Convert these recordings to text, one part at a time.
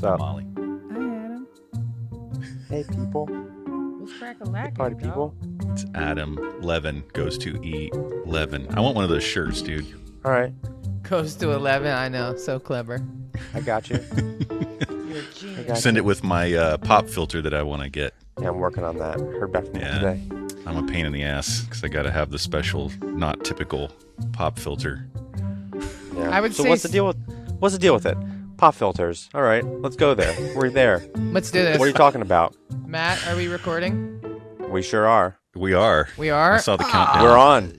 up? Molly. Hi, Adam. Hey, people. Let's crack a lack. Party people. It's Adam. Levin goes to E11. I want one of those shirts, dude. All right. Goes to 11. I know. So clever. I got you. You're a genius. Send it with my pop filter that I want to get. Yeah, I'm working on that. Heard back from Yeah. today. I'm a pain in the ass because I got to have the special, not typical pop filter. Yeah. I would so say what's the deal with it? Pop filters. All right, let's go there. We're there. Let's do this. What are you talking about? Matt, are we recording? We sure are. We are. We are? I saw the countdown. We're on.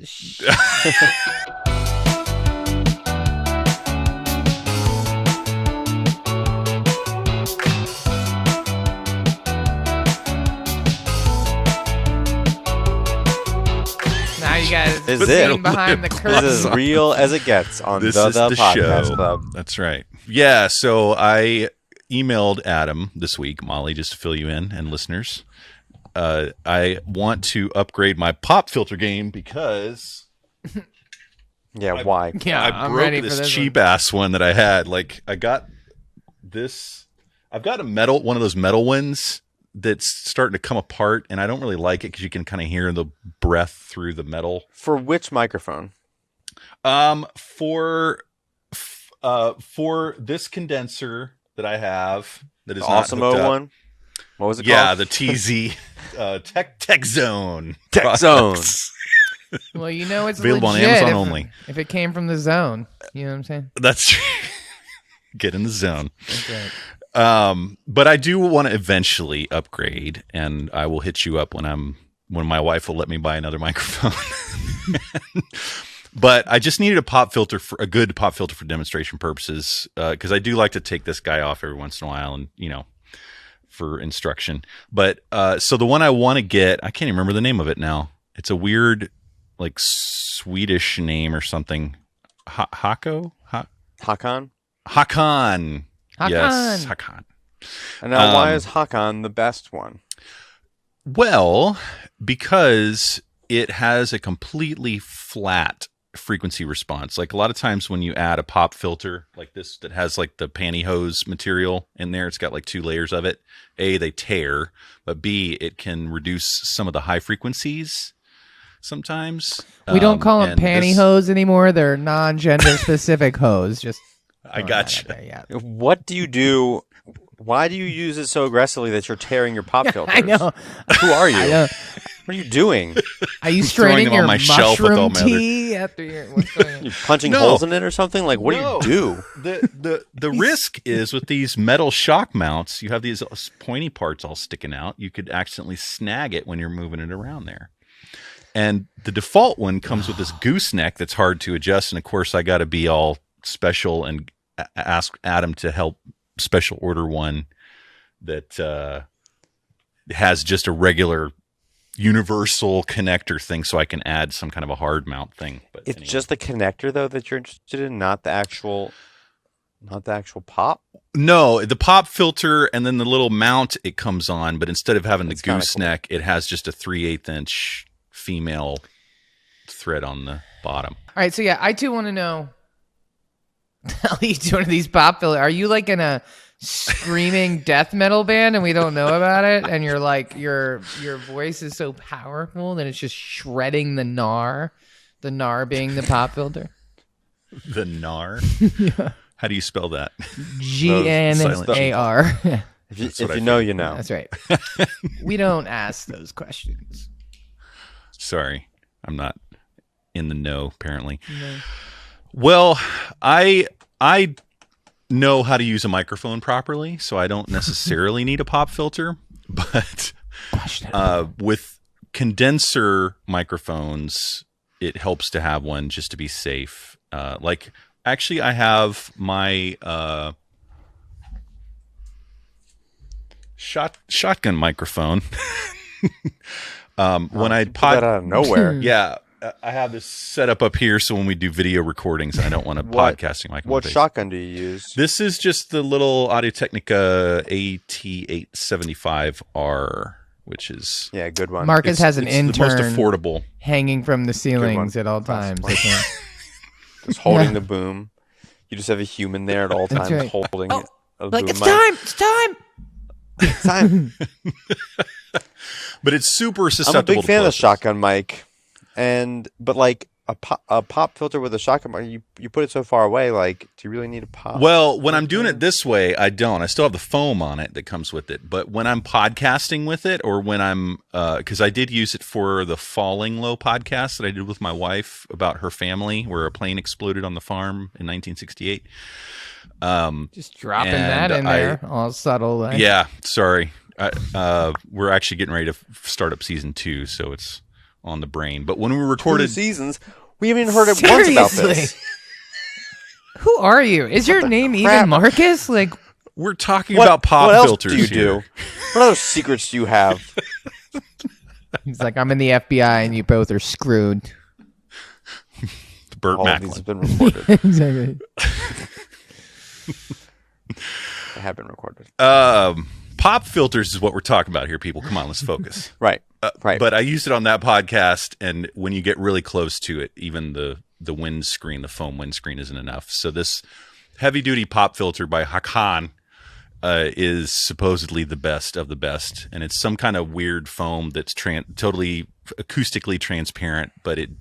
Now you guys Is see it? behind the This curtain. is as real as it gets on This the is the Podcast show. Club. That's right. Yeah, so I emailed Adam this week, Molly, just to fill you in and listeners. I want to upgrade my pop filter game because Yeah, why? Yeah, I I'm broke ready for this this cheap ass one that I had. Like I got this. I've got one of those metal ones that's starting to come apart, and I don't really like it because you can kind of hear the breath through the metal. For which microphone? For this condenser that I have that is The not hooked Osmo up. one? What was it Yeah, called? the TZ Tech Zone. Tech Zone. Well, you know it's Available on legit Amazon if, only. if it came from the zone. You know what I'm saying? That's true. Get in the zone. That's right. But I do want to eventually upgrade, and I will hit you up when my wife will let me buy another microphone. But I just needed a good pop filter for demonstration purposes, because I do like to take this guy off every once in a while, and for instruction. But so the one I want to get, I can't even remember the name of it now. It's a weird, like Swedish name or something. Hakon. Hakan. Yes, Hakan. And now, why is Hakan the best one? Well, because it has a completely flat frequency response. Like a lot of times when you add a pop filter like this that has like the pantyhose material in there, it's got like two layers of it. A, they tear, but B, it can reduce some of the high frequencies sometimes. We don't call them and pantyhose anymore. They're non-gender specific hose. Just I got you. Yeah. What do you do? Why do you use it so aggressively that you're tearing your pop filters? I know. Who are you? I know. What are you doing? Are you throwing straining them on your my shelf with all mushroom my other- tea after your? What's going on? You punching No. holes in it or something? Like, what No. do you do? The risk is with these metal shock mounts, you have these pointy parts all sticking out. You could accidentally snag it when you're moving it around there. And the default one comes with this gooseneck that's hard to adjust. And of course, I got to be all special and ask Adam to help special order one that has just a regular universal connector thing, so I can add some kind of a hard mount thing. But It's anyway. just the connector though that you're interested in, not the actual pop. No, the pop filter and then the little mount it comes on, but instead of having That's the kinda gooseneck, it has just a 3/8 inch female thread on the bottom. All right, so yeah, I too want to know. How are you doing these pop filters? Are you like in a screaming death metal band and we don't know about it? And you're like your voice is so powerful that it's just shredding the gnar. The gnar being the pop filter. The NAR? How do you spell that? GNAR. If what I you know, you know. That's right. We don't ask those questions. Sorry, I'm not in the know, apparently. No. Well, I know how to use a microphone properly, so I don't necessarily need a pop filter. But with condenser microphones, it helps to have one just to be safe. Actually, I have my shotgun microphone. When I Pull that out of nowhere. yeah, I have this set up here, so when we do video recordings, and I don't want a What- podcasting microphone. What face. shotgun do you use? This is just the little Audio-Technica AT875R, which is Yeah, good one. Marcus has an it's the most intern affordable. hanging from the ceilings at all That's times. smart. I can't- Just holding Yeah. the boom. You just have a human there at all That's times right. holding it. a Like, boom it's mic. time. It's time. It's time. But it's super I'm a susceptible big fan to of the plosives. shotgun mic, but like a pop filter with a shotgun mic, you put it so far away. Like, do you really need a pop? Well, when I'm doing filter? it this way, I don't. I still have the foam on it that comes with it. But when I'm podcasting with it, or when I'm, because I did use it for the Falling Low podcast that I did with my wife about her family, where a plane exploded on the farm in 1968. Just dropping And that in there, all subtle. Like. Yeah, sorry. We're actually getting ready to start up season 2, so it's on the brain. But when we 2 recorded, seasons, we haven't even heard it once about this. Seriously? Who are you? Is your name crap? even Marcus? Like, we're talking about pop what else filters do you here. do? What other secrets do you have? he's like, I'm in the FBI and you both are screwed. Burt All of these Macklin. have been recorded. Exactly. They have been recorded. Pop filters is what we're talking about here, people. Come on, let's focus. Right. Right. But I used it on that podcast, and when you get really close to it, even the windscreen, the foam windscreen, isn't enough. So this heavy-duty pop filter by Hakan is supposedly the best of the best, and it's some kind of weird foam that's totally acoustically transparent, but it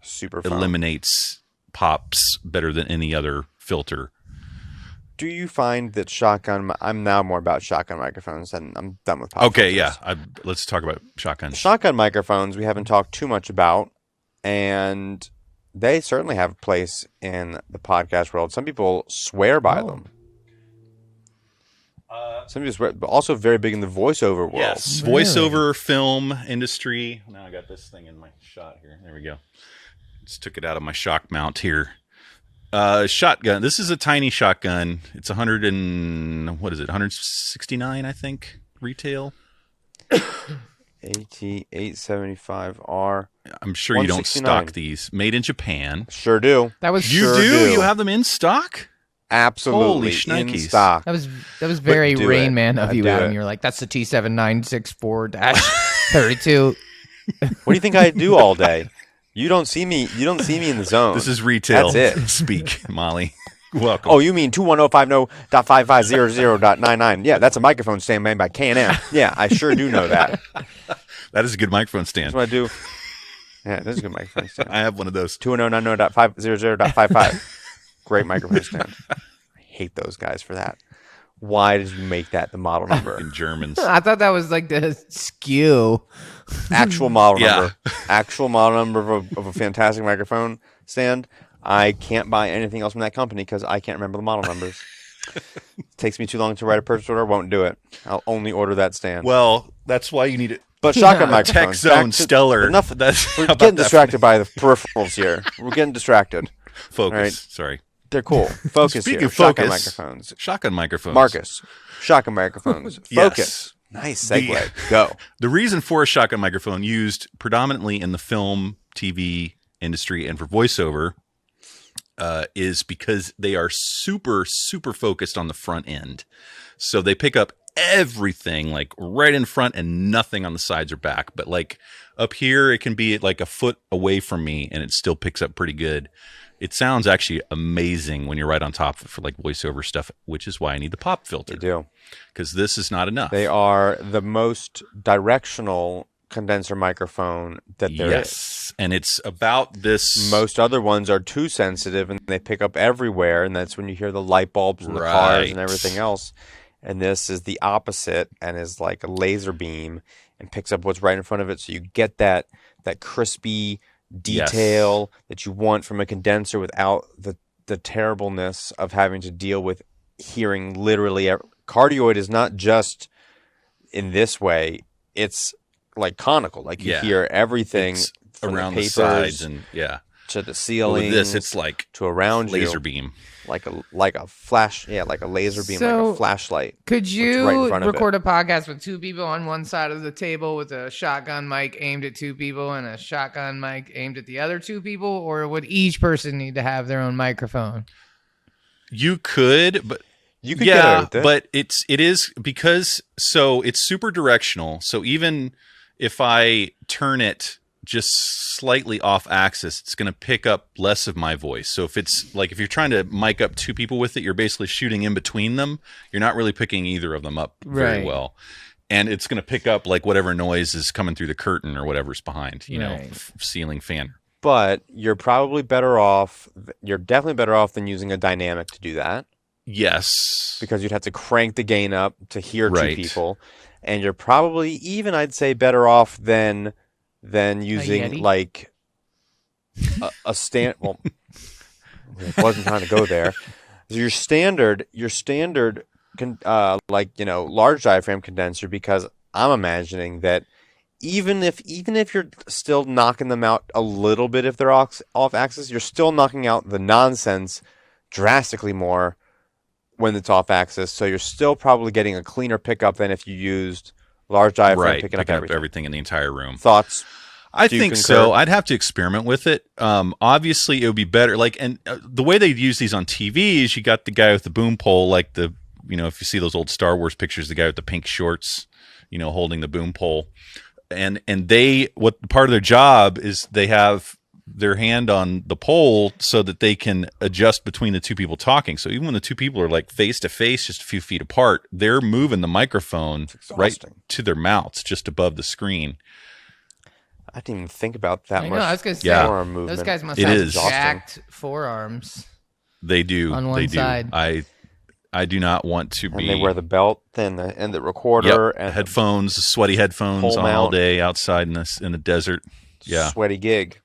Super fun. eliminates pops better than any other filter. Do you find that I'm now more about shotgun microphones, and I'm done with pop Okay, filters. yeah. Let's talk about shotguns. Shotgun microphones we haven't talked too much about, and they certainly have a place in the podcast world. Some people swear by them. Some people swear, but also very big in the voiceover world. Yes, Really? voiceover film industry. Now I got this thing in my shot here. There we go. Just took it out of my shock mount here. Shotgun. This is a tiny shotgun. It's 169, I think, retail. AT875R. I'm sure you don't 169. stock these. Made in Japan. Sure do. That was You Sure do? do. You have them in stock? Absolutely Holy in shnikes. stock. that was very do Rain it. Man of I you, do Adam. it. You're like, that's the T7964-32. What do you think I do all day? You don't see me. You don't see me in the zone. This is retail. That's it. Speak, Molly. Welcome. Oh, you mean 21050.5500.99? Yeah, that's a microphone stand made by K&M. Yeah, I sure do know that. That is a good microphone That's stand. what I do. Yeah, that's a good microphone stand. I have one of those. 21090.500.55. Great microphone stand. I hate those guys for that. Why did you make that the model number? In Germans. I thought that was like the skew. Actual model Yeah. number. Actual model number of a fantastic microphone stand. I can't buy anything else from that company because I can't remember the model numbers. It takes me too long to write a purchase order. Won't do it. I'll only order that stand. Well, that's why you need it. But shotgun Yeah. microphones. Tech Zone back to- Stellar. Enough. That's We're how about getting that? distracted by the peripherals here. We're getting distracted. Focus. All right. Sorry. They're cool. Focus Speaking here. of Shotgun focus, microphones. Shotgun microphones. Marcus. Shotgun microphones. Yes. Focus. Nice segue. The- Go. The reason for a shotgun microphone used predominantly in the film, TV industry and for voiceover is because they are super, super focused on the front end. So they pick up everything like right in front and nothing on the sides or back. But like up here, it can be like a foot away from me and it still picks up pretty good. It sounds actually amazing when you're right on top of it for like voiceover stuff, which is why I need the pop They filter do. because this is not enough. They are the most directional condenser microphone that there is. Yes, and it's about this. Most other ones are too sensitive and they pick up everywhere, and that's when you hear the light bulbs in the cars and Right. everything else. And this is the opposite and is like a laser beam and picks up what's right in front of it, so you get that crispy detail that you want from a condenser without the terribleness of having to deal with hearing literally cardioid is not just in this way, it's like conical, like you Yeah. hear everything It's from around the the papers sides and yeah. to the But ceiling with this, it's like to around laser you, beam. like a flash, like a laser beam, like So- a flashlight. Could you right in front of it. record a podcast with two people on one side of the table with a shotgun mic aimed at two people and a shotgun mic aimed at the other two people, or would each person need to have their own microphone? You could, but You could get away with it. but it is because so it's super directional. So even if I turn it just slightly off axis, it's going to pick up less of my voice. So if it's like, if you're trying to mic up two people with it, you're basically shooting in between them. You're not really picking either of them up very well. And it's going to pick up like whatever noise is coming through the curtain or whatever's behind, you know, ceiling fan. But you're probably better off. You're definitely better off than using a dynamic to do that. Yes. Because you'd have to crank the gain up to hear two people. And you're probably even, I'd say, better off than using like a stand. Well, I wasn't trying to go there. So your standard like, you know, large diaphragm condenser, because I'm imagining that even if you're still knocking them out a little bit if they're off axis, you're still knocking out the nonsense drastically more when it's off axis. So you're still probably getting a cleaner pickup than if you used large diaphragm picking up everything in the entire room. Thoughts? I think so. I'd have to experiment with it. Obviously, it would be better. Like, and the way they use these on TV is you got the guy with the boom pole, like the, you know, if you see those old Star Wars pictures, the guy with the pink shorts, you know, holding the boom pole, and they, what part of their job is they have their hand on the pole so that they can adjust between the two people talking. So even when the two people are like face to face, just a few feet apart, they're moving the microphone right to their mouths, just above the screen. I didn't even think about that much. I was gonna say, forearm movement. Those guys must have jacked forearms. They do. On one side. I do not want to be. And they wear the belt and the recorder and headphones, sweaty headphones on all day outside in the desert. Yeah, sweaty gig.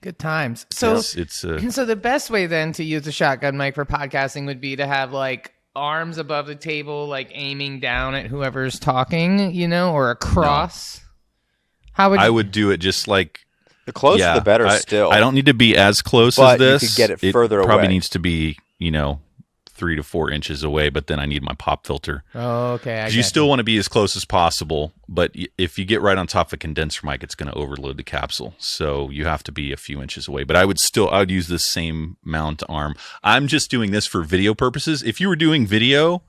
Good times. So so the best way then to use a shotgun mic for podcasting would be to have like arms above the table, like aiming down at whoever's talking, you know, or across. How would I would do it just like the closer the better. Still, I don't need to be as close as this. You could get it further away. Probably needs to be, you know, 3 to 4 inches away. But then I need my pop filter. Oh, okay. You still want to be as close as possible, but if you get right on top of a condenser mic, it's going to overload the capsule. So you have to be a few inches away. But I would use this same mount arm. I'm just doing this for video purposes. If you were doing video,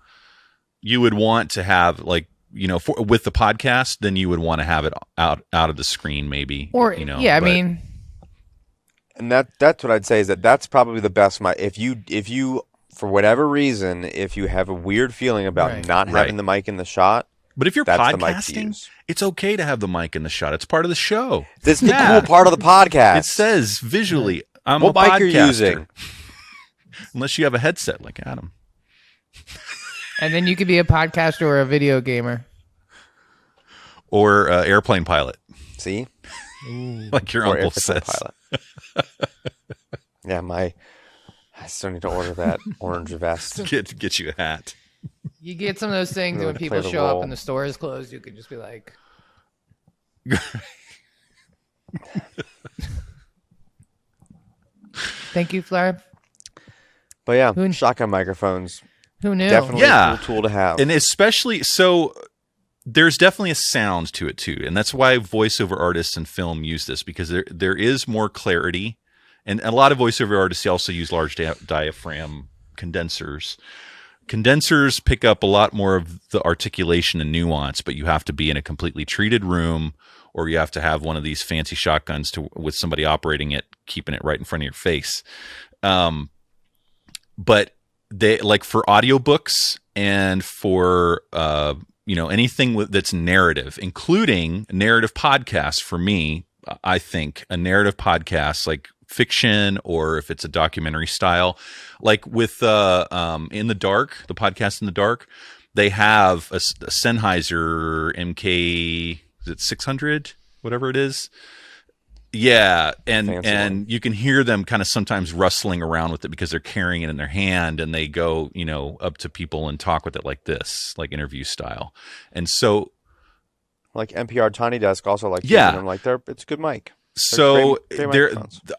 you would want to have like, you know, with the podcast, then you would want to have it out of the screen, maybe. Or you know, I mean, and that's what I'd say is that's probably the best. If you for whatever reason, if you have a weird feeling about not having the mic in the shot, but if you're podcasting, it's okay to have the mic in the shot. It's part of the show. This is the cool part of the podcast. It says visually, I'm what a mic podcaster. You're using, unless you have a headset like Adam. And then you could be a podcaster or a video gamer. Or airplane pilot. See? Like your uncle says. Pilot. Yeah, I still need to order that orange vest. Get you a hat. You get some of those things when people show up and the store is closed, you could just be like... Thank you, Flair. But yeah, shotgun microphones. Who knew? Definitely a cool tool to have. And especially, so there's definitely a sound to it too. And that's why voiceover artists and film use this, because there is more clarity. And a lot of voiceover artists also use large diaphragm condensers. Condensers pick up a lot more of the articulation and nuance, but you have to be in a completely treated room, or you have to have one of these fancy shotguns with somebody operating it, keeping it right in front of your face. But they, like for audiobooks and for anything that's narrative, including narrative podcasts. For me, I think a narrative podcast, like fiction, or if it's a documentary style, like with In the Dark, the podcast In the Dark, they have a Sennheiser MK, is it 600, whatever it is. Yeah, and you can hear them kind of sometimes rustling around with it because they're carrying it in their hand, and they go, up to people and talk with it like this, like interview style. And so, like NPR Tiny Desk, also like them like it's a good mic. So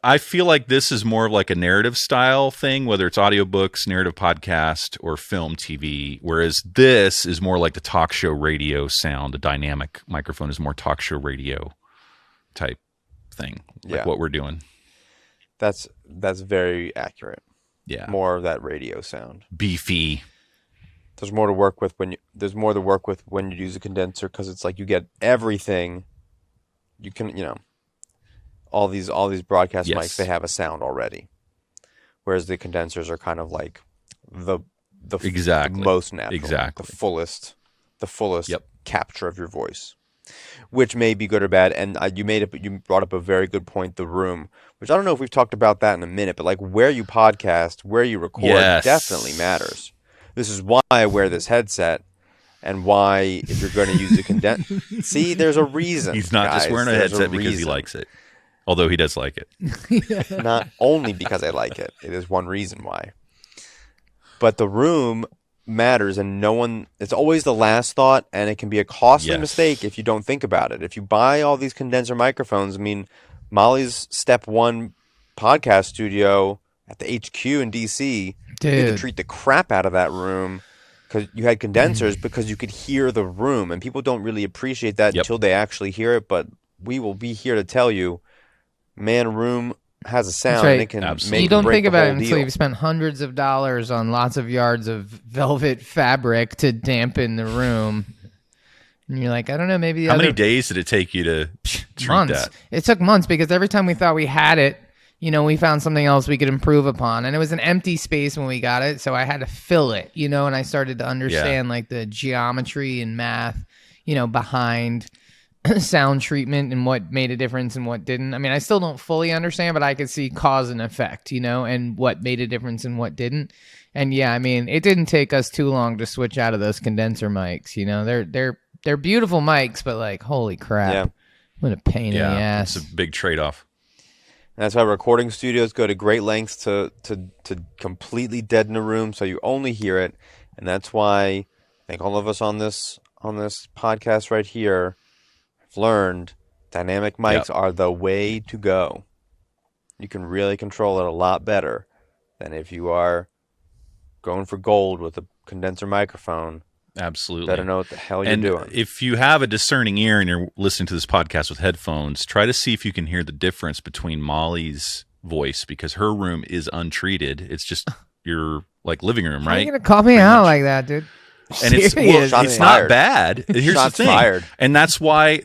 I feel like this is more of like a narrative style thing, whether it's audiobooks, narrative podcast, or film TV, whereas this is more like the talk show radio sound. The dynamic microphone is more talk show radio type thing, like what we're doing. That's very accurate. Yeah, more of that radio sound, beefy. There's more to work with when you use a condenser, because it's like you get everything. You can all these broadcast Yes. mics, they have a sound already, whereas the condensers are kind of like the Exactly. most natural, Exactly. the fullest Yep. capture of your voice, which may be good or bad. And you brought up a very good point, the room, which I don't know if we've talked about that in a minute, but like where you podcast, where you record, Yes. definitely matters. This is why I wear this headset, and why, if you're going to use a condenser, see, there's a reason. He's not guys. just wearing a There's headset because he reason. likes it. Although he does like it. Not only because I like it. It is one reason why. But the room matters, and it's always the last thought, and it can be a costly Yes. mistake if you don't think about it. If you buy all these condenser microphones, I mean, Molly's Step 1 podcast studio at the HQ in DC, you had to Dude. treat the crap out of that room because you had condensers because you could hear the room, and people don't really appreciate that Yep. until they actually hear it, but we will be here to tell you, man, room has a sound, right. and it can Absolutely. make You don't break think the about it whole until deal. you've spent hundreds of dollars on lots of yards of velvet fabric to dampen the room. And you're like, I don't know, maybe How many days did it take you to treat months. that? It took months because every time we thought we had it, we found something else we could improve upon. And it was an empty space when we got it, so I had to fill it, and I started to understand like the geometry and math, behind sound treatment and what made a difference and what didn't. I mean, I still don't fully understand, but I could see cause and effect, and what made a difference and what didn't. And yeah, I mean, it didn't take us too long to switch out of those condenser mics. They're beautiful mics, but like, holy crap. Yeah. What a pain in the Yeah, ass. it's a big trade-off. And that's why recording studios go to great lengths to completely deaden a room so you only hear it. And that's why I think all of us on this podcast right here have learned dynamic mics are the way to go. You can really control it a lot better than if you are going for gold with a condenser microphone. Absolutely. Better know what the hell you're And doing. if you have a discerning ear and you're listening to this podcast with headphones, try to see if you can hear the difference between Molly's voice, because her room is untreated. It's just your like living room, How are right? you going to call me out like that, dude? And it's Serious. Shots it's not fired. bad. Here's Shots the thing, fired. and that's why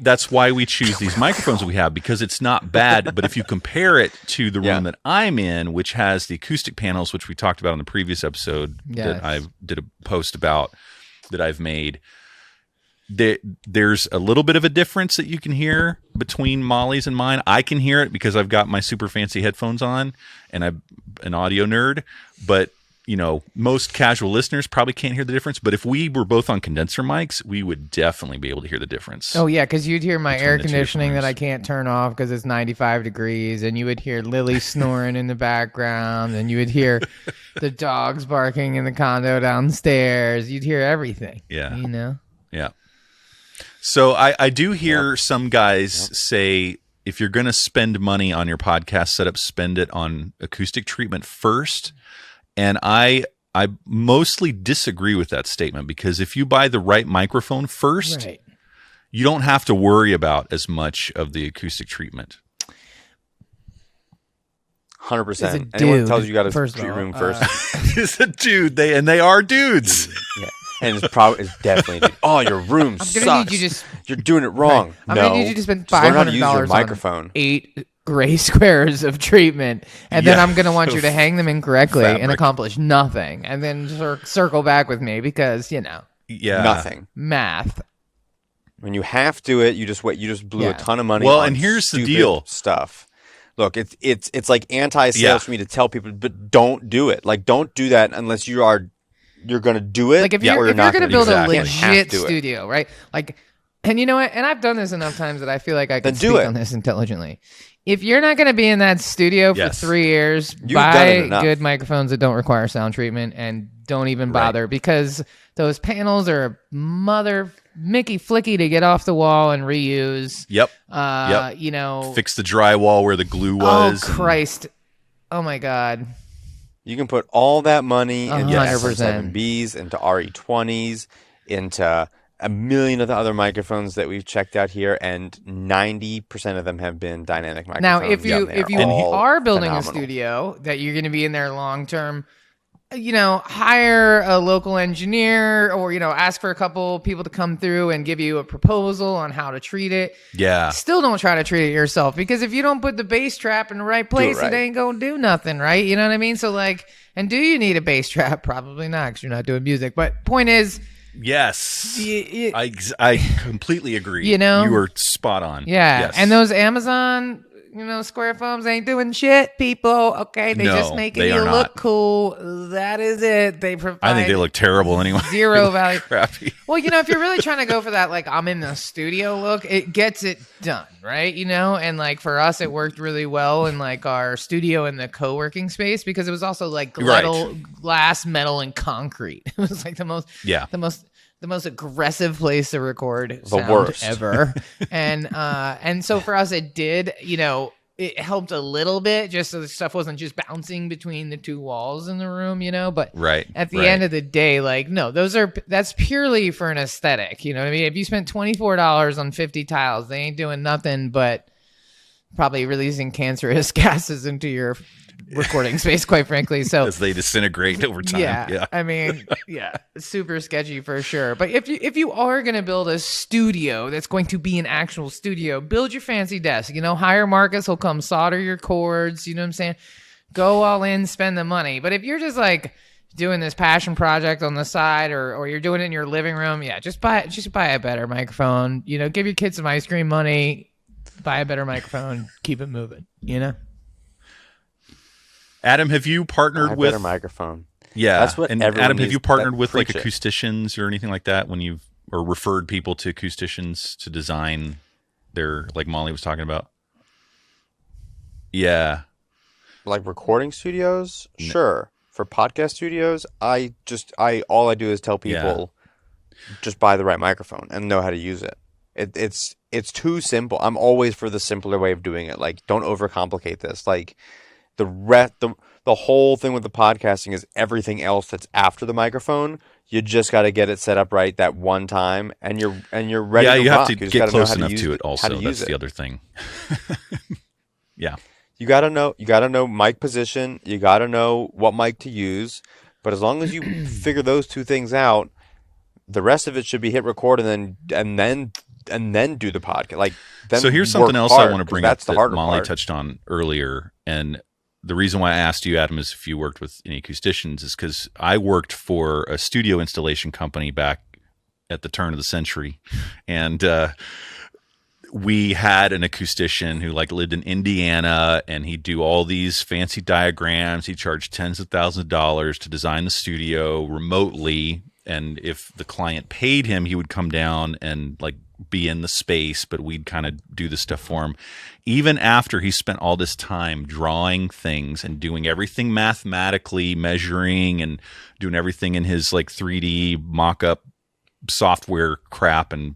we choose these microphones that we have, because it's not bad. But if you compare it to the room that I'm in, which has the acoustic panels, which we talked about in the previous episode that I did a post about that I've made, there's a little bit of a difference that you can hear between Molly's and mine. I can hear it because I've got my super fancy headphones on, and I'm an audio nerd, but most casual listeners probably can't hear the difference. But if we were both on condenser mics, we would definitely be able to hear the difference. Oh, yeah, because you'd hear my Between air the two conditioning that rooms. I can't turn off because it's 95 degrees, and you would hear Lily snoring in the background, and you would hear the dogs barking in the condo downstairs. You'd hear everything. Yeah. Yeah. So I do hear some guys say, if you're going to spend money on your podcast setup, spend it on acoustic treatment first. And I mostly disagree with that statement, because if you buy the right microphone first, Right. you don't have to worry about as much of the acoustic treatment. 100%. It's a Anyone dude, tells you got to first of treat your all, room first. It's a dude. They are dudes. Yeah. And it's definitely, oh, your room I'm sucks. gonna need you to You're doing it wrong. I'm No. gonna need you to spend Just learn how to use your $500 on microphone. 8 gray squares of treatment, and then Yeah. I'm gonna want you to hang them incorrectly and Fabric. accomplish nothing, and then circle back with me because Yeah. Nothing. math. When you have to it, you just blew a Yeah. ton of money. Well, on and here's the stupid deal. stuff. Look, it's like anti-sales Yeah. for me to tell people, but don't do it. Like, don't do that unless you're going to do it. Like if or you're not gonna do build it. a Exactly. You can't legit do it. studio, right? Like, and you know what? And I've done this enough times that I feel like I can Then do speak it. on this intelligently. If you're not going to be in that studio for Yes. 3 years, You've done it buy enough. good microphones that don't require sound treatment, and don't even bother, because those panels are mother Mickey Flicky to get off the wall and reuse. Yep. Fix the drywall where the glue was. Oh Christ! Oh my God! You can put all that money into 100%. SM7Bs, into RE20s, into a million of the other microphones that we've checked out here, and 90% of them have been dynamic microphones. Now, if you and they're if you all are building phenomenal. a studio that you're going to be in there long term, hire a local engineer or, ask for a couple people to come through and give you a proposal on how to treat it. Yeah. Still don't try to treat it yourself, because if you don't put the bass trap in the right place, right. it ain't going to do nothing, right? You know what I mean? So and do you need a bass trap? Probably not, because you're not doing music. But point is, yes, I completely agree. You are spot on. Yeah. Yes. And those Amazon square foams ain't doing shit, people. Okay, they just making you look cool. That is it. They provide. I think they look terrible anyway. Zero value. Crappy. Well, if you're really trying to go for that, I'm in the studio look, it gets it done, right? And for us, it worked really well in our studio in the co-working space, because it was also glass, metal, and concrete. It was the most aggressive place to record sound worst ever. And so for us, it did, it helped a little bit, just so the stuff wasn't just bouncing between the two walls in the room, but at the end of the day, no, that's purely for an aesthetic. You know what I mean? If you spent $24 on 50 tiles, they ain't doing nothing but probably releasing cancerous gases into your recording space, quite frankly. So as they disintegrate over time. Yeah. I mean, super sketchy for sure. But if you are going to build a studio that's going to be an actual studio, build your fancy desk. Hire Marcus, he'll come solder your cords. You know what I'm saying? Go all in, spend the money. But if you're just doing this passion project on the side, or you're doing it in your living room, just buy a better microphone. Give your kids some ice cream money, buy a better microphone, keep it moving. Adam, have you partnered with a microphone? Yeah, that's what. And everyone Adam, have you partnered with preach acousticians or anything like that or referred people to acousticians to design their, like Molly was talking about? Yeah, like recording studios. Sure, for podcast studios, all I do is tell people just buy the right microphone and know how to use it. It's too simple. I'm always for the simpler way of doing it. Don't overcomplicate this. The whole thing with the podcasting is everything else that's after the microphone. You just got to get it set up right that one time, and you're ready. Yeah, to you rock. have to you get close enough to it. Also, that's the other thing. Yeah, you got to know mic position. You got to know what mic to use. But as long as you figure those two things out, the rest of it should be hit record and then do the podcast. So here's something else I want to bring up the that Molly part. touched on earlier, and the reason why I asked you, Adam, is if you worked with any acousticians, is because I worked for a studio installation company back at the turn of the century, and we had an acoustician who lived in Indiana, and he'd do all these fancy diagrams. He charged tens of thousands of dollars to design the studio remotely, and if the client paid him, he would come down and be in the space, but we'd kind of do the stuff for him. Even after he spent all this time drawing things and doing everything mathematically, measuring and doing everything in his 3D mock-up software crap and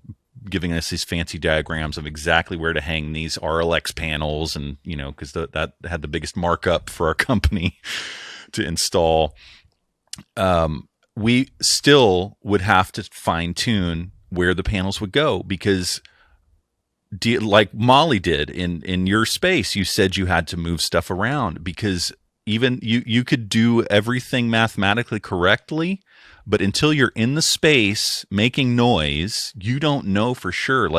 giving us these fancy diagrams of exactly where to hang these RLX panels, and because that had the biggest markup for our company to install, we still would have to fine-tune where the panels would go, because like Molly did in your space, you said you had to move stuff around, because even you could do everything mathematically correctly, but until you're in the space making noise, you don't know for sure.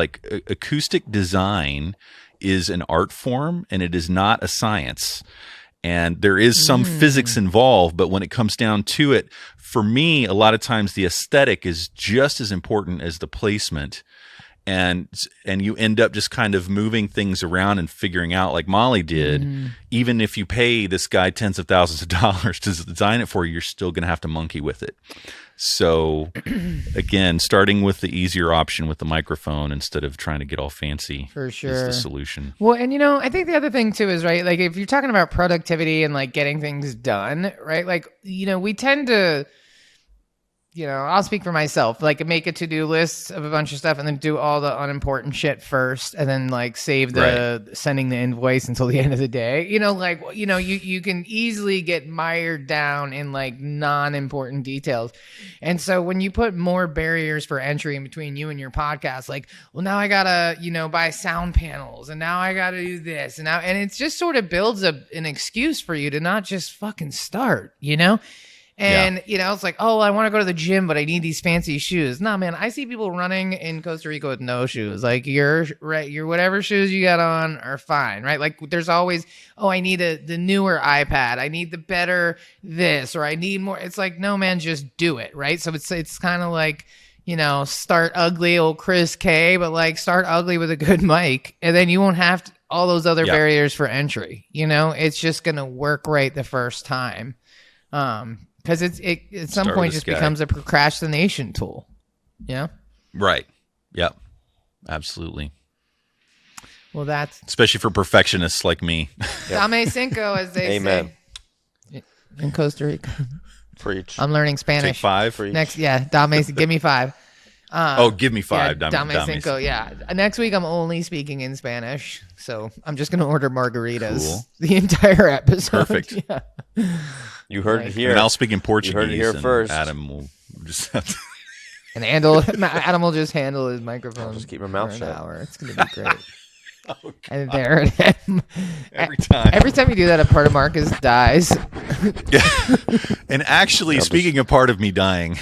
Acoustic design is an art form, and it is not a science. And there is some physics involved, but when it comes down to it, for me, a lot of times the aesthetic is just as important as the placement. And you end up just kind of moving things around and figuring out, like Molly did. Even if you pay this guy tens of thousands of dollars to design it for you, you're still going to have to monkey with it. So again, starting with the easier option with the microphone instead of trying to get all fancy for sure is the solution. Well, and I think the other thing too is, right, if you're talking about productivity and getting things done, right, we tend to, I'll speak for myself, make a to-do list of a bunch of stuff and then do all the unimportant shit first, and then save sending the invoice until the end of the day. You can easily get mired down in non-important details. And so when you put more barriers for entry in between you and your podcast, well, now I gotta, buy sound panels, and now I gotta do this, and it just sort of builds an excuse for you to not just fucking start, And, it's like, oh, I want to go to the gym, but I need these fancy shoes. No, man, I see people running in Costa Rica with no shoes. Like, your whatever shoes you got on are fine, right? Like, there's always, oh, I need the newer iPad. I need the better this, or I need more. It's like, no, man, just do it, right? So it's kind of like, start ugly, old Chris K, but like start ugly with a good mic, and then you won't have all those other barriers for entry. It's just going to work right the first time. Because it at some point just becomes a procrastination tool. Yeah. Right. Yep. Absolutely. Well, that's especially for perfectionists like me. Dame cinco, as they Amen. say in Costa Rica. Preach. I'm learning Spanish. Take 5. Preach. Next, Dame, give me 5. Give me 5. Yeah, Dame cinco. Yeah. Next week I'm only speaking in Spanish, so I'm just gonna order margaritas the entire episode. Perfect. Yeah. You heard it here. And I'll speak in Portuguese. You heard it here first. Adam will just have to. And Adam will just handle his microphone. I'll just keep my mouth shut. An hour. It's gonna be great. Oh, And there it is. Every time you do that, a part of Marcus dies. And actually, speaking of part of me dying,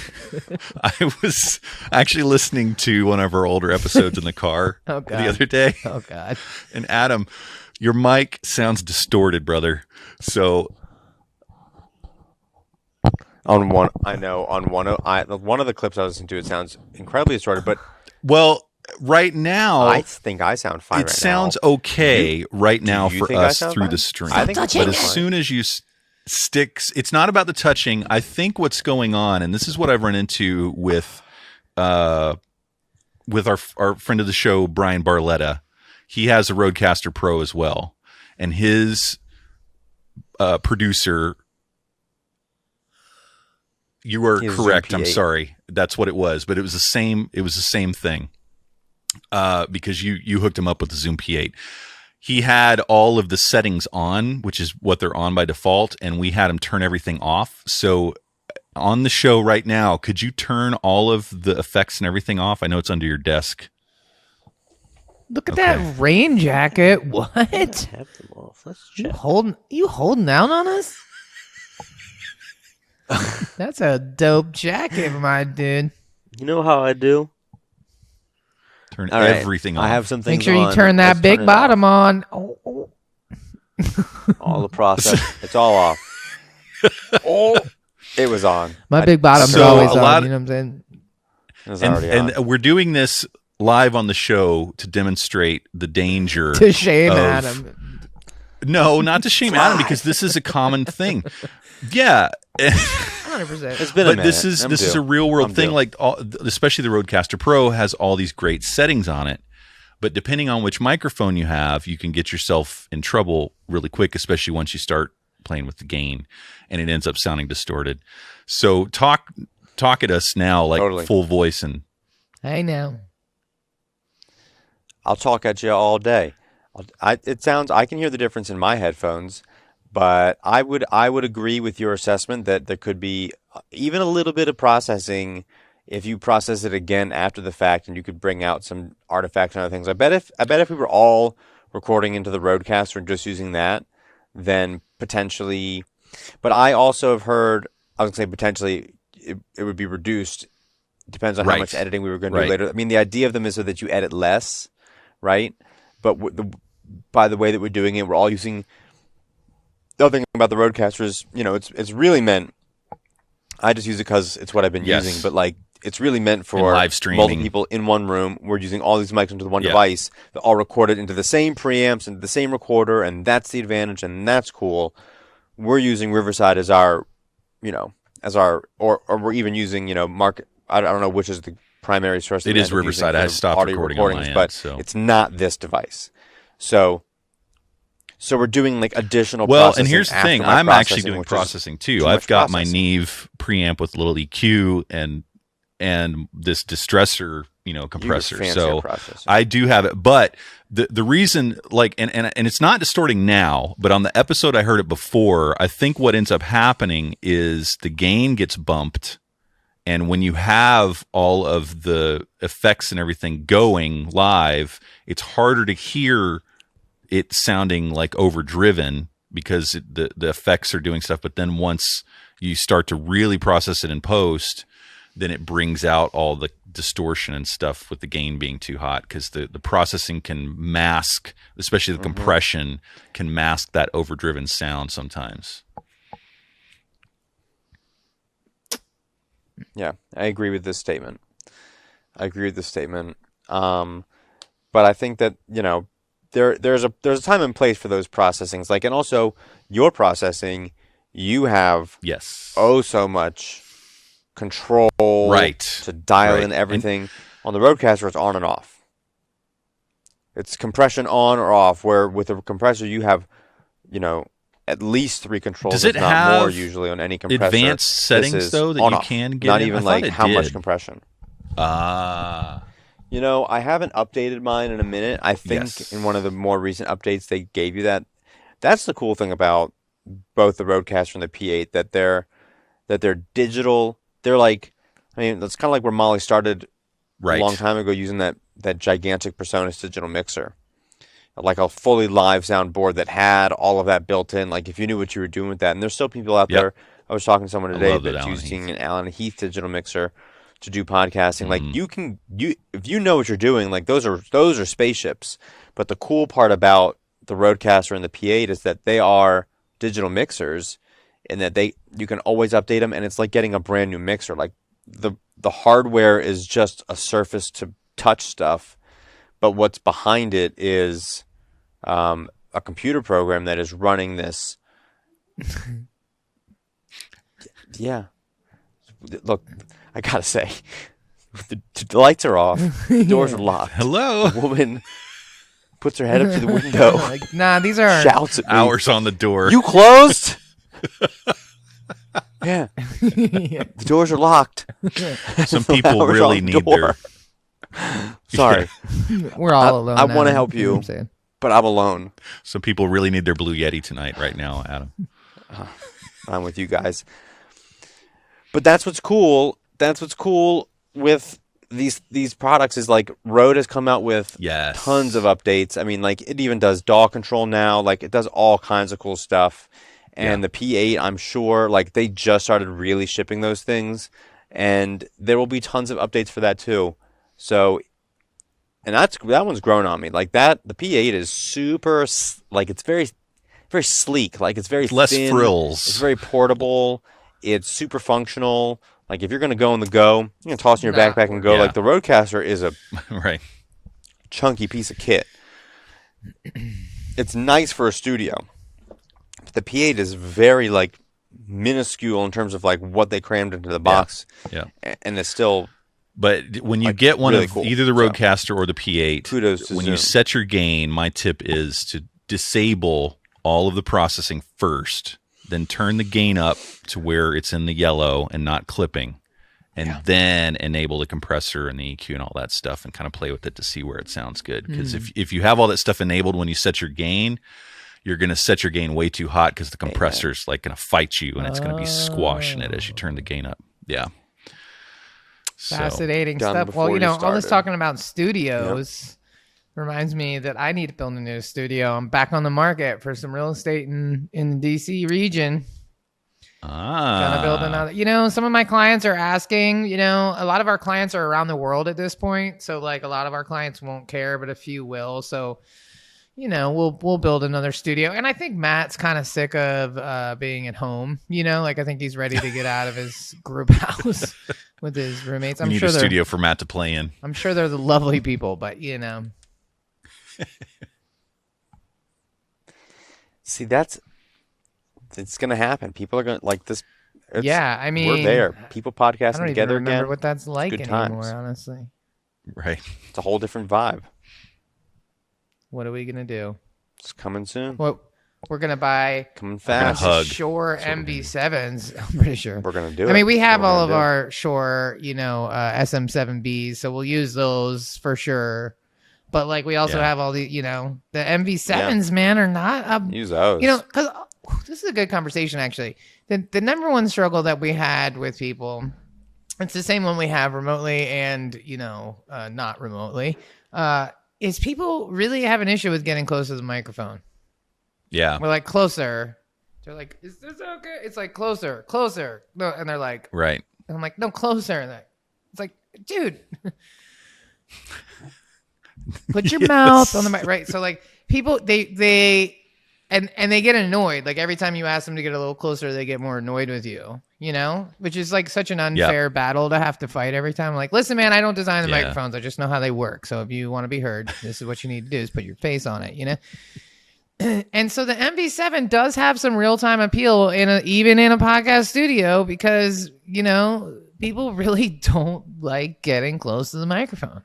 I was actually listening to one of our older episodes in the car the other day. Oh, God. And Adam, your mic sounds distorted, brother. So on one of the clips I was listening to, it sounds incredibly distorted. But right now, I think I sound fine. It sounds okay right now for us through fine? the stream. I think but as soon as you sticks, it's not about the touching. I think what's going on, and this is what I've run into with our friend of the show, Brian Barletta. He has a Rodecaster Pro as well, and his producer. You are correct. I'm sorry. That's what it was, but it was the same. It was the same thing. Because you hooked him up with the Zoom P8. He had all of the settings on, which is what they're on by default, and we had him turn everything off. So on the show right now, could you turn all of the effects and everything off? I know it's under your desk. Look at that rain jacket. What? Have them off. Let's check. You holding down on us? That's a dope jacket, my dude. You know how I do? Turn everything on. I have some things. Make sure you turn that big bottom on. Oh. All the process. It's all off. It was on. My big bottom's always on. You know what I'm saying? It was already on. And we're doing this live on the show to demonstrate the danger. To shame Adam. No, not to shame Adam, because this is a common thing. Yeah. 100%. It's been a minute. This is a real world thing. Like especially the Rodecaster Pro has all these great settings on it, but depending on which microphone you have, you can get yourself in trouble really quick, especially once you start playing with the gain, and it ends up sounding distorted. So talk at us now, like full voice, and I know. I'll talk at you all day. I can hear the difference in my headphones. But I would agree with your assessment that there could be even a little bit of processing if you process it again after the fact, and you could bring out some artifacts and other things. I bet if we were all recording into the Rodecaster and just using that, then potentially. But I also have heard, I was going to say potentially it would be reduced. Depends on how much editing we were going to do later. I mean, the idea of them is so that you edit less, right? But by the way that we're doing it, we're all using. The other thing about the Rodecaster is, it's really meant. I just use it because it's what I've been using, but like it's really meant for live streaming. Multiple people in one room. We're using all these mics into the one device that all recorded into the same preamps and the same recorder, and that's the advantage, and that's cool. We're using Riverside as our, or we're even using, market. I don't know which is the primary source. It is Riverside. I stopped recording on my end, but it's not this device. So we're doing like additional processing. And here's the thing. I'm actually doing processing too. I've got my Neve preamp with little EQ and this distressor, compressor. So I do have it. But the reason, like, and it's not distorting now, but on the episode I heard it before, I think what ends up happening is the gain gets bumped. And when you have all of the effects and everything going live, it's harder to hear it sounding like overdriven because the effects are doing stuff. But then once you start to really process it in post, then it brings out all the distortion and stuff with the gain being too hot, because the processing can mask, especially the compression can mask that overdriven sound sometimes. Yeah, I agree with this statement. But I think that, there's a time and place for those processings. Like, and also your processing, you have Yes. so much control to dial in everything. And on the Rodecaster, it's on and off. It's compression on or off, where with a compressor you have, at least 3 controls. Does it if not have more usually on any compressor. Advanced settings though that you can get? Not even like how much compression. Ah. I haven't updated mine in a minute. I think in one of the more recent updates they gave you that. That's the cool thing about both the Rodecaster and the P8, that they're digital. They're like, that's kind of like where Molly started a long time ago, using that gigantic Presonus digital mixer. Like a fully live sound board that had all of that built in. Like, if you knew what you were doing with that. And there's still people out there. I was talking to someone today that's using an Alan Heath digital mixer to do podcasting. Like, if you know what you're doing, like those are spaceships. But the cool part about the Rodecaster and the P8 is that they are digital mixers, and that you can always update them, and it's like getting a brand new mixer. Like, the hardware is just a surface to touch stuff, but what's behind it is a computer program that is running this. Yeah. Look, I gotta say, the lights are off, the doors are locked. Hello. The woman puts her head up to the window. Like, nah, these are shouts at me. Hours on the door. You closed? Yeah. The doors are locked. Some people really need their. Sorry. We're all alone. I want to Adam. help You know what you, I'm saying? but I'm alone. Some people really need their Blue Yeti tonight, right now, Adam. I'm with you guys. But that's what's cool. That's what's cool with these products, is like Rode has come out with tons of updates. I mean, like, it even does DAW control now. Like, it does all kinds of cool stuff. And the P8, I'm sure, like, they just started really shipping those things, and there will be tons of updates for that too. So, and that one's grown on me. Like, the P8 is super, like, it's very, very sleek. Like, it's very less thin. frills. It's very portable. It's super functional. Like, if you're going to go on the go, you can toss in your backpack and go. Like, the Rodecaster is a chunky piece of kit. It's nice for a studio. But the P8 is very, like, minuscule in terms of, like, what they crammed into the box. Yeah. And it's still... But when you get one of either the Rodecaster or the P8, kudos to when Zoom. you set your gain, my tip is to disable all of the processing first, then turn the gain up to where it's in the yellow and not clipping, and then enable the compressor and the EQ and all that stuff, and kind of play with it to see where it sounds good. Because if you have all that stuff enabled when you set your gain, you're going to set your gain way too hot, because the compressor's like going to fight you, and it's going to be squashing it as you turn the gain up. Yeah. Fascinating stuff. Well, all this talking about studios reminds me that I need to build a new studio. I'm back on the market for some real estate in the DC region. Gonna build another. Some of my clients are asking. A lot of our clients are around the world at this point, so like a lot of our clients won't care, but a few will. So, we'll build another studio. And I think Matt's kind of sick of being at home. Like, I think he's ready to get out of his group house with his roommates. We need a studio for Matt to play in. I'm sure they're the lovely people, but See, it's going to happen. People are going to like this. I mean, we're there. People podcasting I don't together even remember again. what that's like good anymore, times. honestly. Right. It's a whole different vibe. What are we going to do? It's coming soon. Well, we're going to buy coming fast. Shure MV7s. I'm pretty sure. We're going to do it. I mean, we have all of our Shure, SM7Bs, so we'll use those for sure. But like, we also have all the, the MV7s, man, are not use those. Because this is a good conversation, actually. The number one struggle that we had with people, it's the same one we have remotely and, not remotely, is people really have an issue with getting close to the microphone. Yeah. We're like, closer. They're like, is this okay? It's like, closer, closer. No, and they're like, Right. and I'm like, no, closer. And it's like, dude, put your mouth on the mic. Right. So like people, and they get annoyed. Like every time you ask them to get a little closer, they get more annoyed with you, which is like such an unfair battle to have to fight every time. Like, listen, man, I don't design the microphones. I just know how they work. So if you want to be heard, this is what you need to do is put your face on it, And so the MV7 does have some real-time appeal even in a podcast studio because, people really don't like getting close to the microphone.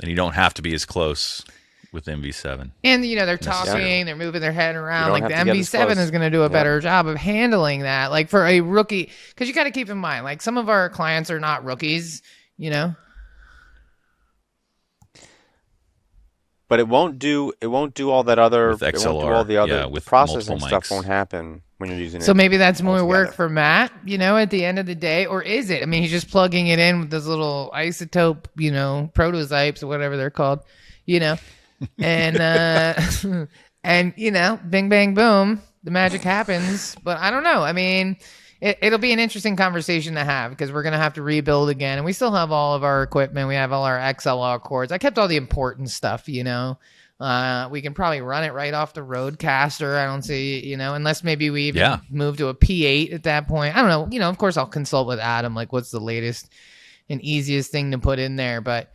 And you don't have to be as close with MV7. And, they're talking, they're moving their head around. Like the MV7 is going to do a better job of handling that. Like for a rookie, because you got to keep in mind, like some of our clients are not rookies, But it won't do all that other with XLR, it won't do all the other with processing multiple stuff mics. won't happen when you're using it. So maybe that's more altogether. work for Matt, at the end of the day, or is it? I mean, he's just plugging it in with those little isotope, prototypes or whatever they're called, and and bing bang boom, the magic happens. But I don't know. I mean, it'll be an interesting conversation to have because we're gonna have to rebuild again, and we still have all of our equipment. We have all our XLR cords. I kept all the important stuff, we can probably run it right off the Roadcaster. I don't see, unless maybe we even move to a P8 at that point. I don't know. Of course, I'll consult with Adam, like what's the latest and easiest thing to put in there. But,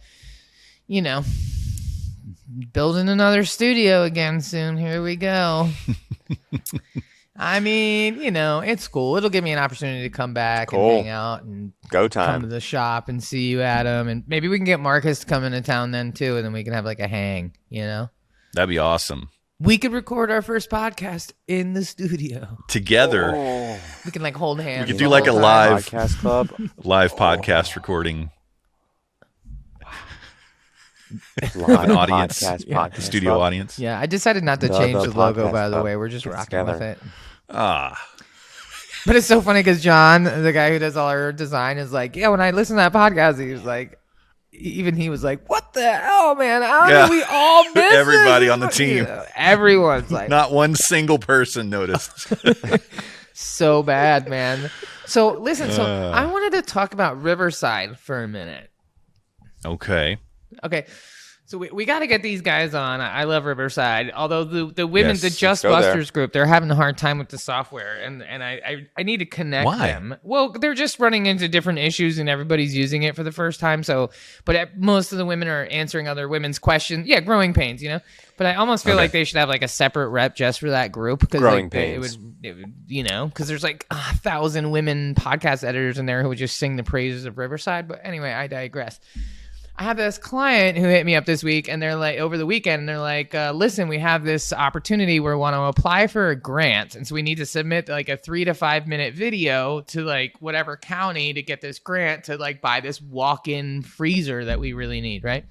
building another studio again soon. Here we go. I mean, it's cool. It'll give me an opportunity to come back and hang out and go come to the shop and see you, Adam. And maybe we can get Marcus to come into town then too. And then we can have like a hang, That'd be awesome. We could record our first podcast in the studio Together. Oh. We can like hold hands. We could do like a live podcast club, podcast recording. live An audience, podcast studio club. audience. Yeah, I decided not to The change the logo, podcast by the club. way. We're just Get rocking together. with it. But But it's so funny because John, the guy who does all our design, is like, yeah, when I listen to that podcast, he was like, even he was like, what the hell, man? How did we all miss this? Everybody on the team. Everyone's like, not one single person noticed. so bad, man. So listen, I wanted to talk about Riverside for a minute. Okay. So we got to get these guys on. I love Riverside. Although the women, Yes, the Just go there. Busters group, they're having a hard time with the software, and I need to connect Why? them. Well, they're just running into different issues, and everybody's using it for the first time. So, most of the women are answering other women's questions. Yeah, growing pains, But I almost feel like they should have like a separate rep just for that group because Growing it would, because there's like 1,000 women podcast editors in there who would just sing the praises of Riverside. But anyway, I digress. I have this client who hit me up this week, and they're like, over the weekend, and they're like, listen, we have this opportunity where we want to apply for a grant. And so we need to submit like a 3 to 5 minute video to like whatever county to get this grant to like buy this walk-in freezer that we really need, right?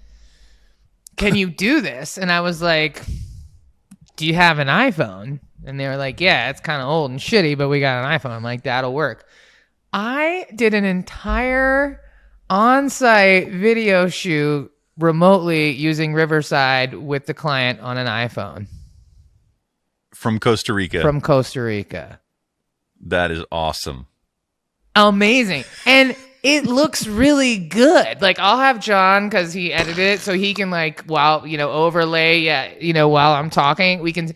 Can you do this? And I was like, do you have an iPhone? And they were like, yeah, it's kind of old and shitty, but we got an iPhone. I'm like, that'll work. I did an entire on-site video shoot remotely using Riverside with the client on an iPhone From Costa Rica. from Costa Rica. That is awesome. Amazing. And it looks really good. Like I'll have John, because he edited it, so he can like overlay while I'm talking. We can.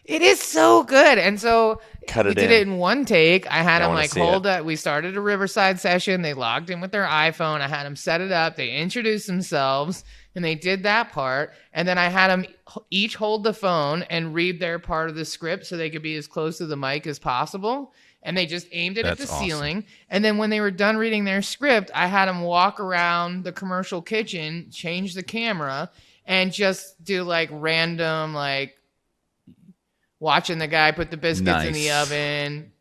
It is so good. And so Cut we it did in. it in one take. I had I him wanna like see hold it. up. We started a Riverside session. They logged in with their iPhone. I had them set it up. They introduced themselves and they did that part. And then I had them each hold the phone and read their part of the script so they could be as close to the mic as possible. And they just aimed it at That's the awesome. ceiling. And then when they were done reading their script, I had them walk around the commercial kitchen, change the camera, and just do like random, like watching the guy put the biscuits in the Nice. oven.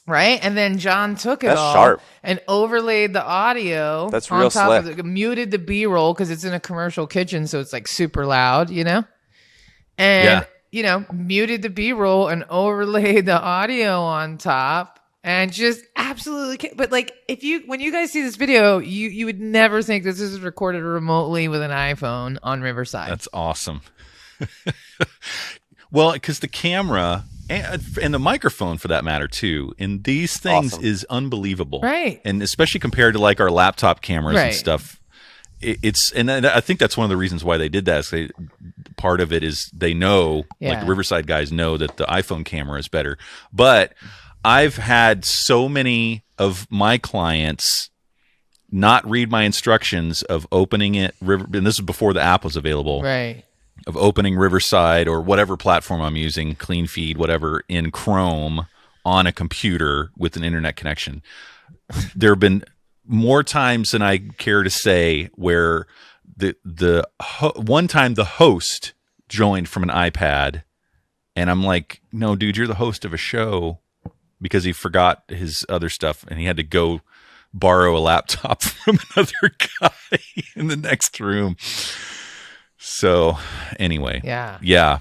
Right? And then John took it That's all sharp. and overlaid the audio. That's on real top slick. of it, muted the B-roll because it's in a commercial kitchen, so it's like super loud, And muted the B-roll and overlaid the audio on top, and just absolutely. But like, when you guys see this video, you would never think this is recorded remotely with an iPhone on Riverside. That's awesome. Well, because the camera and the microphone, for that matter, too, in these things Awesome. is unbelievable, Right. And especially compared to like our laptop cameras and Right. stuff, and I think that's one of the reasons why they did that. Is part of it is they know, like the Yeah. Riverside guys know that the iPhone camera is better. But I've had so many of my clients not read my instructions of opening it, and this is before the app was available. Right. Of opening Riverside or whatever platform I'm using, Clean Feed, whatever, in Chrome on a computer with an internet connection. There have been more times than I care to say where one time the host joined from an iPad, and I'm like, no, dude, you're the host of a show, because he forgot his other stuff and he had to go borrow a laptop from another guy in the next room. So anyway, Yeah.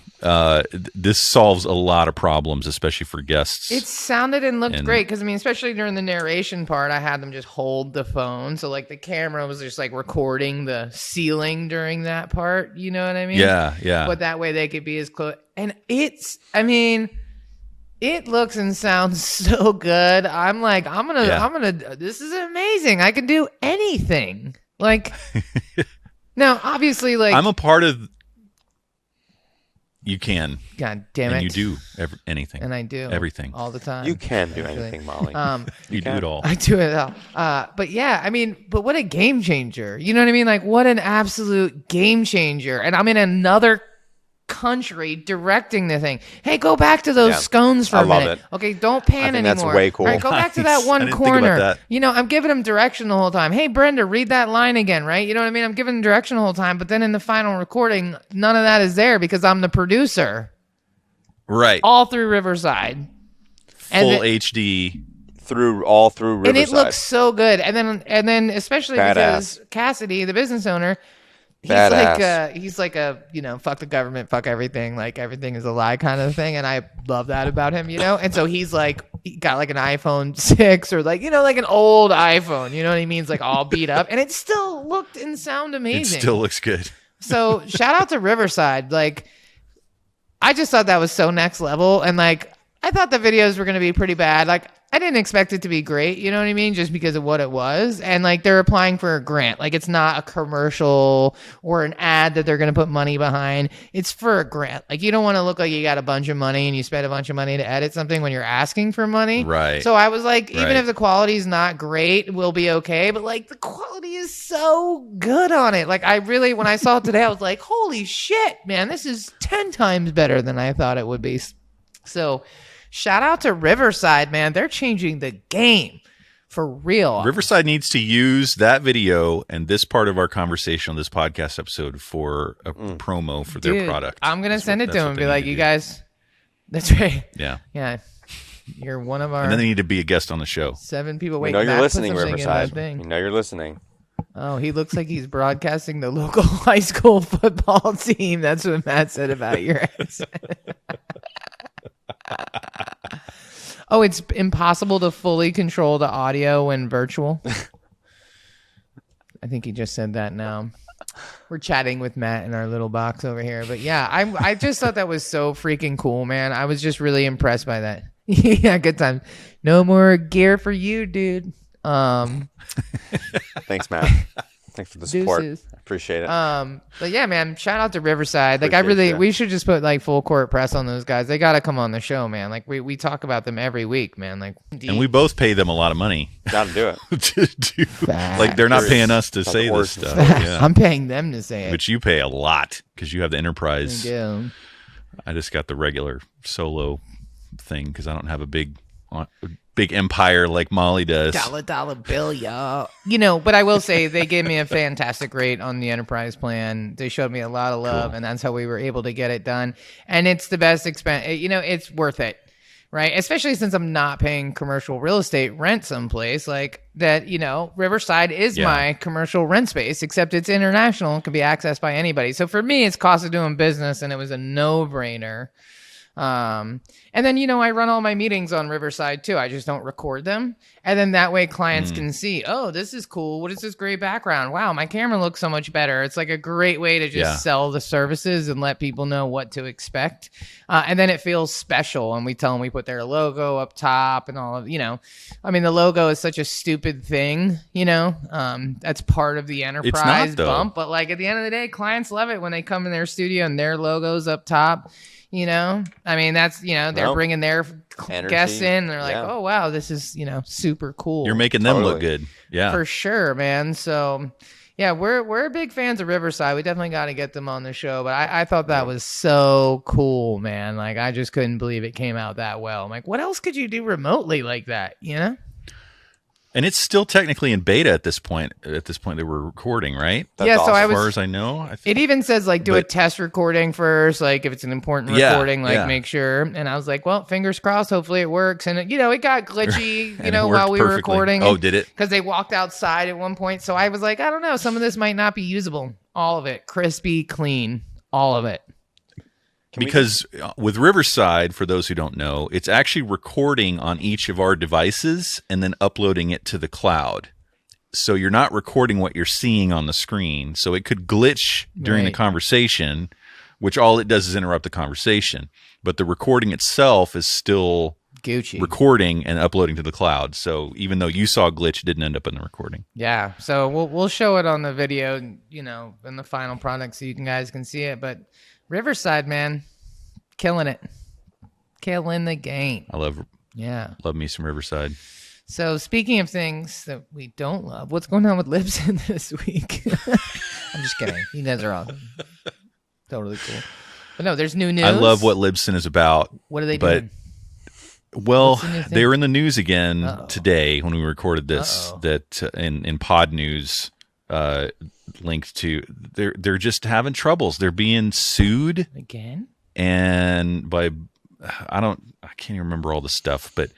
this solves a lot of problems, especially for guests. It sounded and looked great because, I mean, especially during the narration part, I had them just hold the phone. So, like, the camera was just, like, recording the ceiling during that part. You know what I mean? Yeah. But that way they could be as close. And it looks and sounds so good. I'm like, this is amazing. I can do anything. Like, now, obviously, like, I'm a part of. You can. God damn it. And you do anything. And I do. Everything. All the time. You can do actually. anything, Molly. You do it all. I do it all. But yeah, I mean, but what a game changer. You know what I mean? Like, what an absolute game changer. And I'm in another country directing the thing. Hey, go back to those scones for I a love minute. it. Okay, don't pan I think anymore. that's way cool. All right, go back to that Nice. I one didn't think about corner. that. You know, I'm giving them direction the whole time. Hey, Brenda, read that line again, right? You know what I mean? I'm giving them direction the whole time, but then in the final recording, none of that is there because I'm the producer. Right. All through Riverside. Full HD. through Riverside. And it looks so good. And then especially Badass. because Cassidy, the business owner, Badass. he's like a, you know, fuck the government, fuck everything, like everything is a lie kind of thing. And I love that about him, you know? And so he's like, he got like an iPhone 6 or like, you know, like an old iPhone, you know what I mean? It's like all beat up and it still looked and sound amazing. It still looks good. So shout out to Riverside. Like, I just thought that was so next level. And like, I thought the videos were going to be pretty bad. Like, I didn't expect it to be great, you know what I mean? Just because of what it was. And like, they're applying for a grant. Like, it's not a commercial or an ad that they're going to put money behind. It's for a grant. Like, you don't want to look like you got a bunch of money and you spent a bunch of money to edit something when you're asking for money. Right. So I was like, even Right. if the quality's not great, we'll be okay. But like, the quality is so good on it. Like, I really, when I saw it today, I was like, holy shit, man, this is 10 times better than I thought it would be. So shout out to Riverside, man. They're changing the game for real. Riverside needs to use that video and this part of our conversation on this podcast episode for a promo for their Dude, product. I'm going to send it to that's them what and they be like, need to you do. guys, that's right. Yeah. Yeah. You're one of our And then they need to be a guest on the show. 7 people. We Wait, know you're Matt put listening, something in that Riverside. thing. We know you're listening. Oh, he looks like he's broadcasting the local high school football team. That's what Matt said about your accent. Oh, it's impossible to fully control the audio when virtual. I think he just said that now. We're chatting with Matt in our little box over here. But yeah, I just thought that was so freaking cool, man. I was just really impressed by that. Yeah, good time. No more gear for you, dude. Thanks, Matt. Thanks for the support. Deuces. I appreciate it. But yeah, man, shout out to Riverside. Like, Appreciate you. we should just put like full court press on those guys. They got to come on the show, man. Like, we talk about them every week, man. Like, And we both pay them a lot of money Gotta do it. to do. Like, they're not paying us to say this stuff. Yeah. I'm paying them to say it. But you pay a lot because you have the enterprise. Yeah. I just got the regular solo thing because I don't have a big empire like Molly does. Dollar bill, y'all. You know, but I will say they gave me a fantastic rate on the enterprise plan. They showed me a lot of love, and that's how we were able to get it done. And it's the best expense. You know, it's worth it, right? Especially since I'm not paying commercial real estate rent someplace like that. You know, Riverside is my commercial rent space, except it's international and can be accessed by anybody. So for me, it's cost of doing business, and it was a no-brainer. And then, you know, I run all my meetings on Riverside too. I just don't record them. And then that way clients can see, oh, this is cool. What is this great background? Wow, my camera looks so much better. It's like a great way to just sell the services and let people know what to expect. And then it feels special. And we tell them we put their logo up top and all of, I mean, the logo is such a stupid thing, that's part of the enterprise bump. But like at the end of the day, clients love it when they come in their studio and their logo's up top. I mean, that's, they're bringing their guests in and they're like, oh, wow, this is, super cool. You're making them look good. Yeah, for sure, man. So yeah, we're big fans of Riverside. We definitely got to get them on the show, but I thought that was so cool, man. Like, I just couldn't believe it came out that well. I'm like, what else could you do remotely like that? And it's still technically in beta at this point. At this point, they were recording, right? That's awesome. So as far as I know, it even says like do a test recording first, like if it's an important recording, like make sure. And I was like, well, fingers crossed. Hopefully it works. And it got glitchy, while we were recording. Oh, did it? Because they walked outside at one point. So I was like, I don't know. Some of this might not be usable. All of it, crispy, clean, all of it. Because with Riverside, for those who don't know, it's actually recording on each of our devices and then uploading it to the cloud. So you're not recording what you're seeing on the screen. So it could glitch during the conversation, which all it does is interrupt the conversation. But the recording itself is still Gucci recording and uploading to the cloud. So even though you saw a glitch, it didn't end up in the recording. Yeah. So we'll show it on the video, in the final product so you guys can see it. But Riverside, man, killing it. Killing the game. I love me some Riverside. So speaking of things that we don't love, what's going on with Libsyn this week? I'm just kidding. You guys are awesome. Totally cool. But no, there's new news. I love what Libsyn is about. What are they doing? Well, they were in the news again today when we recorded this. That in Pod News, linked to they're just having troubles. They're being sued again, and by I can't even remember all the stuff, but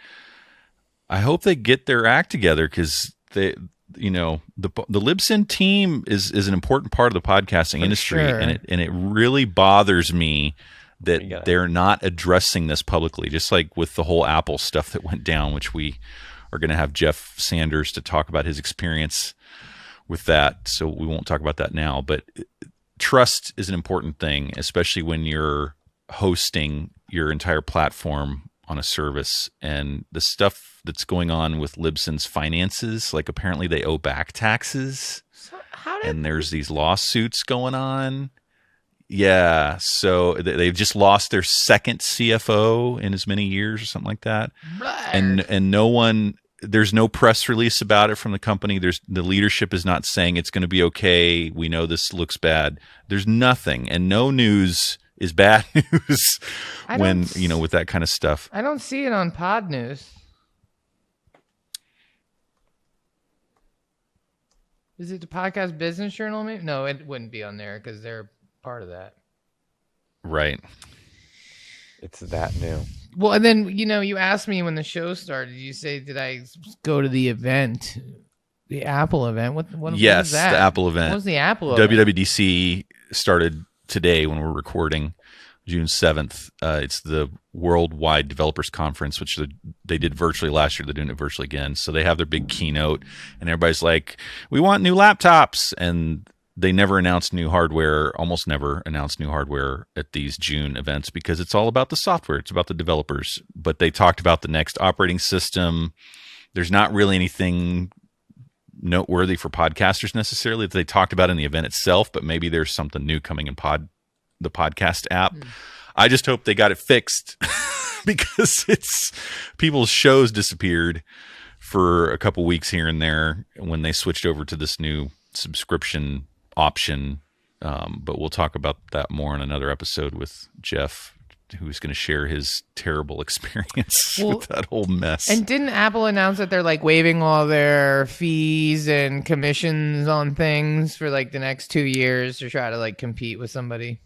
I hope they get their act together because the Libsyn team is an important part of the podcasting industry, sure. and it really bothers me that they're not addressing this publicly, just like with the whole Apple stuff that went down, which we are going to have Jeff Sanders to talk about his experience with that. So we won't talk about that now, but trust is an important thing, especially when you're hosting your entire platform on a service. And the stuff that's going on with Libsyn's finances, like apparently they owe back taxes, and there's these lawsuits going on. Yeah, so they've just lost their second CFO in as many years or something like that. And there's no press release about it from the company. The leadership is not saying it's going to be okay. We know this looks bad. There's nothing, and no news is bad news when, with that kind of stuff. I don't see it on Pod News. Is it the Podcast Business Journal? Maybe? No, it wouldn't be on there because they're part of that. Right. It's that new. Well, and then, you asked me when the show started, you say, did I go to the event, the Apple event? What yes, was that? The Apple event. What was the Apple event? WWDC started today when we're recording, June 7th. It's the Worldwide Developers Conference, which they did virtually last year. They're doing it virtually again. So they have their big keynote, and everybody's like, we want new laptops. And they never announce new hardware, almost never announce new hardware at these June events because it's all about the software. It's about the developers. But they talked about the next operating system. There's not really anything noteworthy for podcasters necessarily that they talked about in the event itself, but maybe there's something new coming in the podcast app. I just hope they got it fixed because people's shows disappeared for a couple weeks here and there when they switched over to this new subscription option, but we'll talk about that more in another episode with Jeff, who's going to share his terrible experience with that whole mess. And didn't Apple announce that they're like waiving all their fees and commissions on things for like the next 2 years to try to like compete with somebody?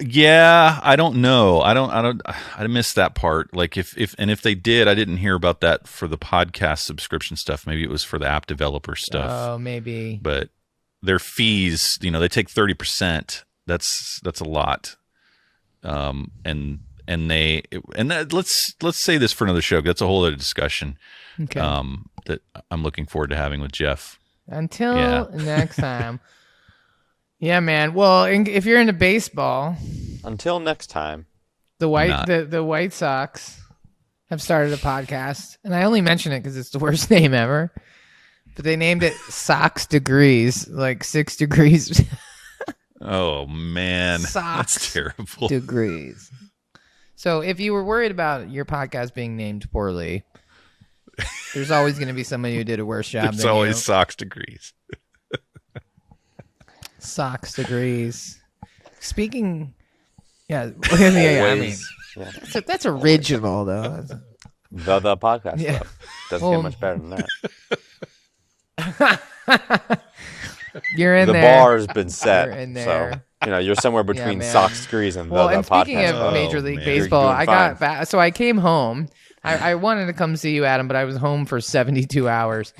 Yeah, I don't know. I missed that part. Like if they did, I didn't hear about that for the podcast subscription stuff. Maybe it was for the app developer stuff. Oh, maybe. But their fees, they take 30%. That's a lot. And let's say this for another show. That's a whole other discussion. Okay. That I'm looking forward to having with Jeff. Until next time. Yeah, man. Well, if you're into baseball, Until next time. the White Sox have started a podcast, and I only mention it because it's the worst name ever. But they named it Sox Degrees, like 6 degrees. Oh man, Sox that's terrible. Degrees. So if you were worried about your podcast being named poorly, there's always going to be somebody who did a worse job. It's than always you. Sox Degrees. Sox Degrees. Speaking, yeah, I mean, Yeah. that's original though. The podcast Yeah. stuff. Doesn't get much better than that. You're in The there. bar's been set. You're in So, there. you're somewhere between man. Sox Degrees and Well, the and podcast. speaking of Oh, Major League man. Baseball, You're I doing got fine. back. So I came home. I wanted to come see you, Adam, but I was home for 72 hours.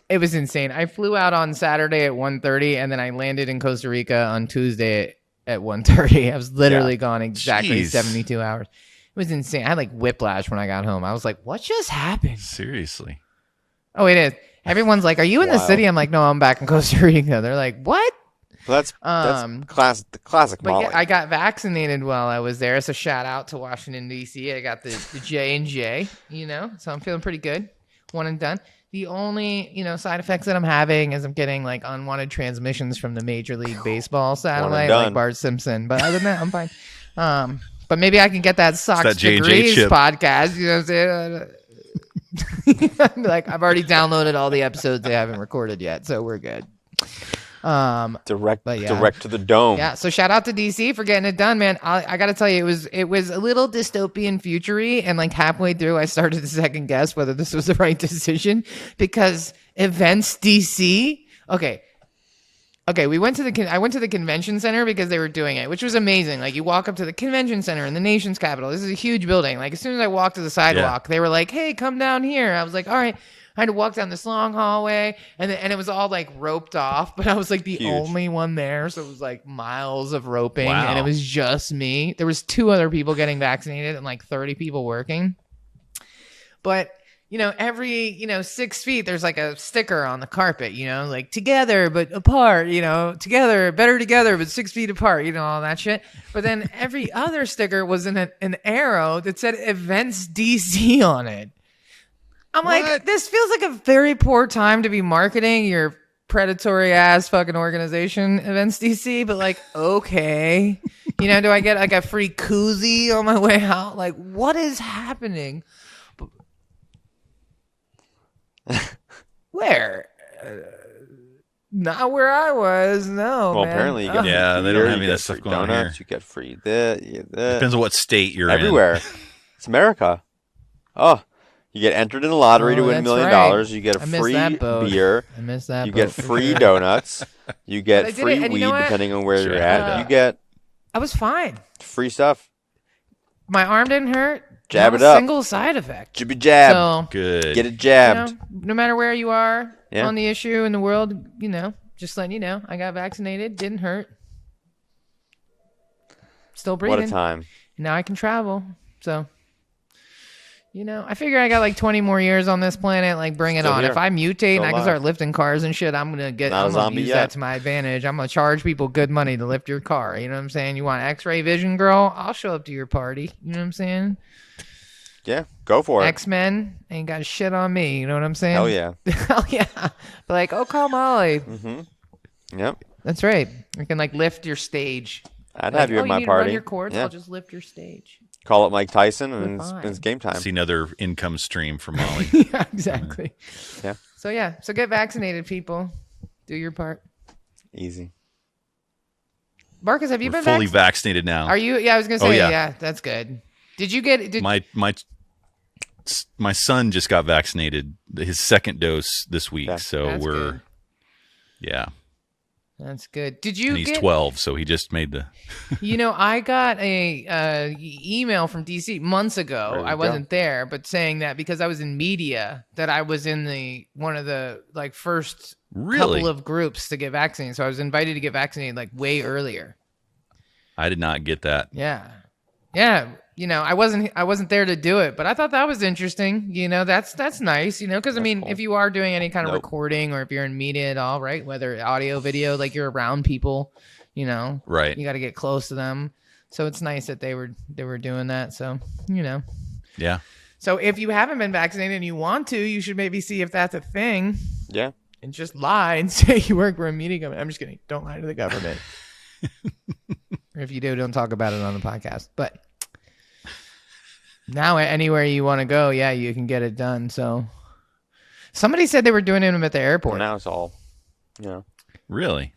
It was insane. I flew out on Saturday at 1:30, and then I landed in Costa Rica on Tuesday at 1:30. I was literally gone exactly Jeez. 72 hours. It was insane. I had like whiplash when I got home. I was like, what just happened? Seriously. Oh, it is. Everyone's like, are you in the Wow. city? I'm like, no, I'm back in Costa Rica. They're like, what? Well, that's the classic But Molly. yeah, I got vaccinated while I was there. So shout out to Washington, D.C. I got the J&J, so I'm feeling pretty good. One and done. The only, side effects that I'm having is I'm getting like unwanted transmissions from the Major League Baseball satellite, done. like Bart Simpson. But other than that, I'm fine. But maybe I can get that Sox that J&J Degrees chip. podcast. You know what I'm saying? Like I've already downloaded all the episodes they haven't recorded yet, so we're good. direct but yeah. direct to the dome. Yeah, so shout out to DC for getting it done, man. I got to tell you, it was a little dystopian future-y, and like halfway through, I started to second guess whether this was the right decision because events DC. Okay, I went to the convention center because they were doing it, which was amazing. Like you walk up to the convention center in the nation's capital. This is a huge building. Like as soon as I walked to the sidewalk, they were like, "Hey, come down here." I was like, "All right." I had to walk down this long hallway, and it was all like roped off, but I was like the Huge. only one there, so it was like miles of roping, Wow. and it was just me. There was 2 other people getting vaccinated and like 30 people working. But every 6 feet, there's like a sticker on the carpet, like together but apart, together better together but 6 feet apart, all that shit. But then every other sticker was in an arrow that said Events DC on it. I'm like, this feels like a very poor time to be marketing your predatory ass fucking organization, Events DC, but like, okay. Do I get like a free koozie on my way out? Like, what is happening? Where? Not where I was. No, Well, man. apparently you get Yeah, free they don't beer, have you any of that get stuff free going on donuts, here. You get free this. Depends on what state you're Everywhere. It's America. Oh, you get entered in the lottery to win $1 that's million. right. You get a I missed free that boat. beer. I missed that. You boat get for free sure. donuts. You But get I did free it, and you weed know what? depending on where Sure. you're at. You get I was fine. free stuff. My arm didn't hurt. Jab Not it a up. single side effect. Jibby jab. So, Good. Get it jabbed. no matter where you are Yeah. on the issue in the world, just letting you know, I got vaccinated. Didn't hurt. Still breathing. What a time. Now I can travel. So, I figure I got like 20 more years on this planet. Like, bring it Still on. here. If I mutate Still and I can alive. start lifting cars and shit, I'm gonna Not a zombie use yet. that to my advantage. I'm gonna charge people good money to lift your car. You know what I'm saying? You want X-ray vision, girl? I'll show up to your party. You know what I'm saying? Yeah, go for it. X-Men ain't got shit on me. You know what I'm saying? Hell yeah. Hell yeah. But like, oh, call Molly. Mm-hmm. Yep. That's right. I can like lift your stage. I'd Like, have you oh, at my need to run party. your cords? Yeah. I'll just lift your stage. Call it Mike Tyson, We're and fine. it's game time. See another income stream for Molly. Yeah, exactly. Yeah. So get vaccinated, people. Do your part. Easy. Marcus, have you We're been fully vaccinated? vaccinated now. Are you? Yeah, I was gonna Oh, say. yeah. Yeah, that's good. Did you get? My son just got vaccinated, his second dose this week. Yeah. So That's we're good. yeah. That's good. Did you And he's get? 12, so he just made the I got a email from DC months ago. There you I go. wasn't there, but saying that because I was in media, that I was in one of the like first Really? couple of groups to get vaccinated. So I was invited to get vaccinated like way earlier. I did not get that. Yeah. Yeah, I wasn't there to do it, but I thought that was interesting. That's nice. Because I mean, cool. if you are doing any kind of Nope. recording or if you're in media at all, right? Whether audio, video, like you're around people, Right. you got to get close to them. So it's nice that they were doing that. So Yeah. So if you haven't been vaccinated and you want to, you should maybe see if that's a thing. Yeah. And just lie and say you work for a media company. I'm just kidding. Don't lie to the government. Or if you do, don't talk about it on the podcast. But now anywhere you want to go, yeah, you can get it done. So somebody said they were doing them at the airport. Well, now it's all, Really?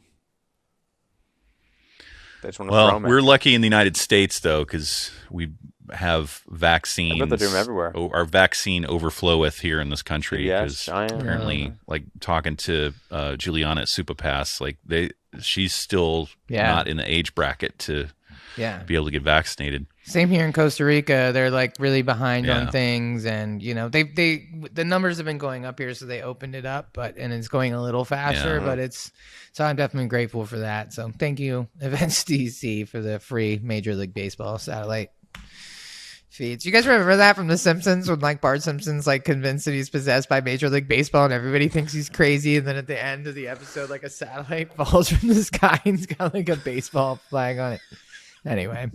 they just want to throw Well, 'em at we're you. lucky in the United States, though, because we have vaccines. I bet they do 'em everywhere. Our vaccine overfloweth here in this country. Yes, 'Cause China. apparently, like talking to Juliana at Superpass, like she's still Yeah. not in the age bracket to Yeah. be able to get vaccinated. Same here in Costa Rica. They're like really behind Yeah. on things, and the numbers have been going up here, so they opened it up, and it's going a little faster. Yeah. But so I'm definitely grateful for that. So thank you, Events DC, for the free Major League Baseball satellite feeds. You guys remember that from The Simpsons when like Bart Simpson's like convinced that he's possessed by Major League Baseball and everybody thinks he's crazy, and then at the end of the episode, like a satellite falls from the sky and it's got like a baseball flag on it. Anyway.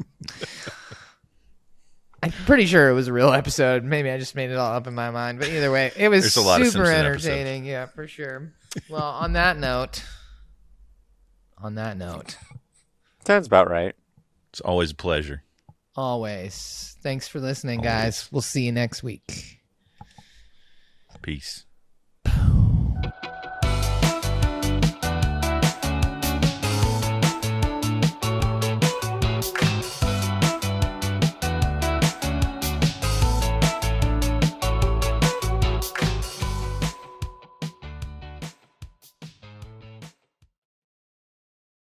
I'm pretty sure it was a real episode. Maybe I just made it all up in my mind. But either way, it was There's a lot of super Simpson entertaining. Yeah, for sure. Well, on that note, That's about right. It's always a pleasure. always. Thanks for listening, guys. We'll see you next week. Peace.